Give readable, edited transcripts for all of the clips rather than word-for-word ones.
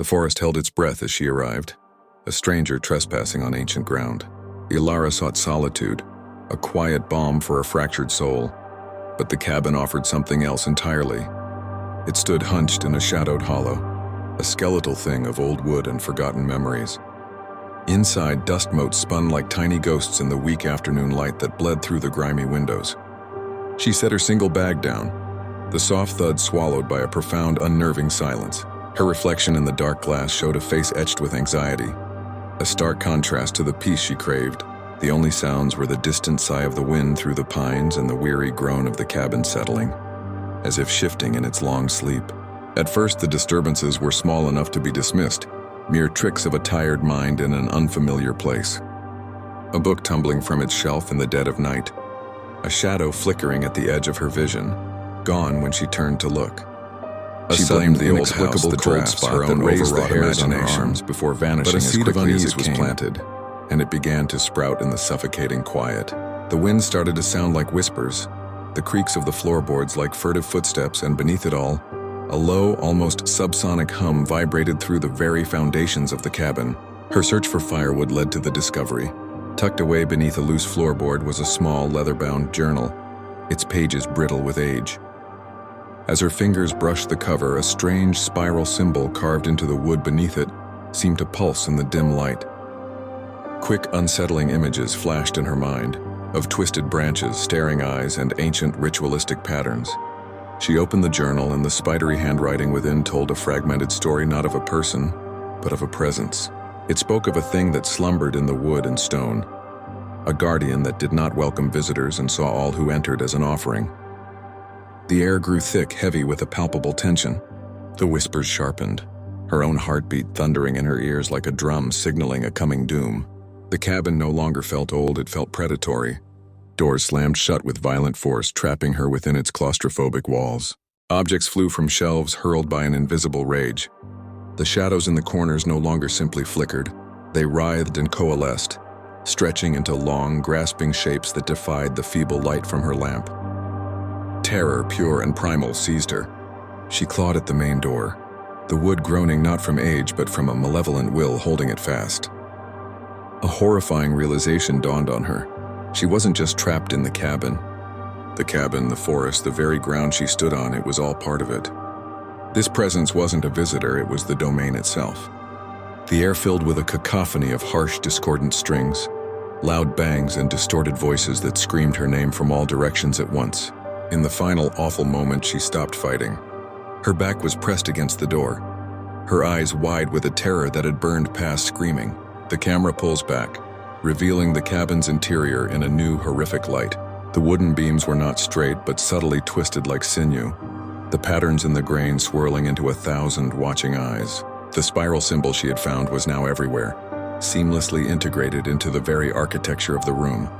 The forest held its breath as she arrived, a stranger trespassing on ancient ground. Ilara sought solitude, a quiet balm for a fractured soul, but the cabin offered something else entirely. It stood hunched in a shadowed hollow, a skeletal thing of old wood and forgotten memories. Inside, dust motes spun like tiny ghosts in the weak afternoon light that bled through the grimy windows. She set her single bag down, the soft thud swallowed by a profound, unnerving silence. Her reflection in the dark glass showed a face etched with anxiety, a stark contrast to the peace she craved. The only sounds were the distant sigh of the wind through the pines and the weary groan of the cabin settling, as if shifting in its long sleep. At first, the disturbances were small enough to be dismissed, mere tricks of a tired mind in an unfamiliar place. A book tumbling from its shelf in the dead of night, a shadow flickering at the edge of her vision, gone when she turned to look. She blamed the inexplicable cold spot that raised the hairs on her arms before vanishing as quickly as it was planted, and it began to sprout in the suffocating quiet. The wind started to sound like whispers, the creaks of the floorboards like furtive footsteps, and beneath it all, a low, almost subsonic hum vibrated through the very foundations of the cabin. Her search for firewood led to the discovery. Tucked away beneath a loose floorboard was a small, leather-bound journal, its pages brittle with age. As her fingers brushed the cover, a strange spiral symbol carved into the wood beneath it seemed to pulse in the dim light. Quick, unsettling images flashed in her mind, of twisted branches, staring eyes, and ancient ritualistic patterns. She opened the journal, and the spidery handwriting within told a fragmented story not of a person, but of a presence. It spoke of a thing that slumbered in the wood and stone, a guardian that did not welcome visitors and saw all who entered as an offering. The air grew thick, heavy with a palpable tension. The whispers sharpened, her own heartbeat thundering in her ears like a drum signaling a coming doom. The cabin no longer felt old, it felt predatory. Doors slammed shut with violent force, trapping her within its claustrophobic walls. Objects flew from shelves, hurled by an invisible rage. The shadows in the corners no longer simply flickered. They writhed and coalesced, stretching into long, grasping shapes that defied the feeble light from her lamp. Terror, pure and primal, seized her. She clawed at the main door, the wood groaning not from age but from a malevolent will holding it fast. A horrifying realization dawned on her. She wasn't just trapped in the cabin. The cabin, the forest, the very ground she stood on, it was all part of it. This presence wasn't a visitor, it was the domain itself. The air filled with a cacophony of harsh, discordant strings, loud bangs and distorted voices that screamed her name from all directions at once. In the final, awful moment, she stopped fighting. Her back was pressed against the door, her eyes wide with a terror that had burned past screaming. The camera pulls back, revealing the cabin's interior in a new, horrific light. The wooden beams were not straight, but subtly twisted like sinew, the patterns in the grain swirling into 1,000 watching eyes. The spiral symbol she had found was now everywhere, seamlessly integrated into the very architecture of the room,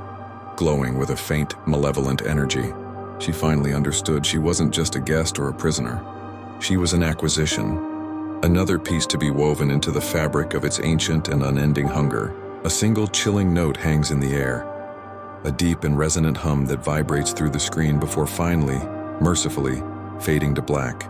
glowing with a faint, malevolent energy. She finally understood she wasn't just a guest or a prisoner. She was an acquisition, another piece to be woven into the fabric of its ancient and unending hunger. A single chilling note hangs in the air, a deep and resonant hum that vibrates through the screen before finally, mercifully, fading to black.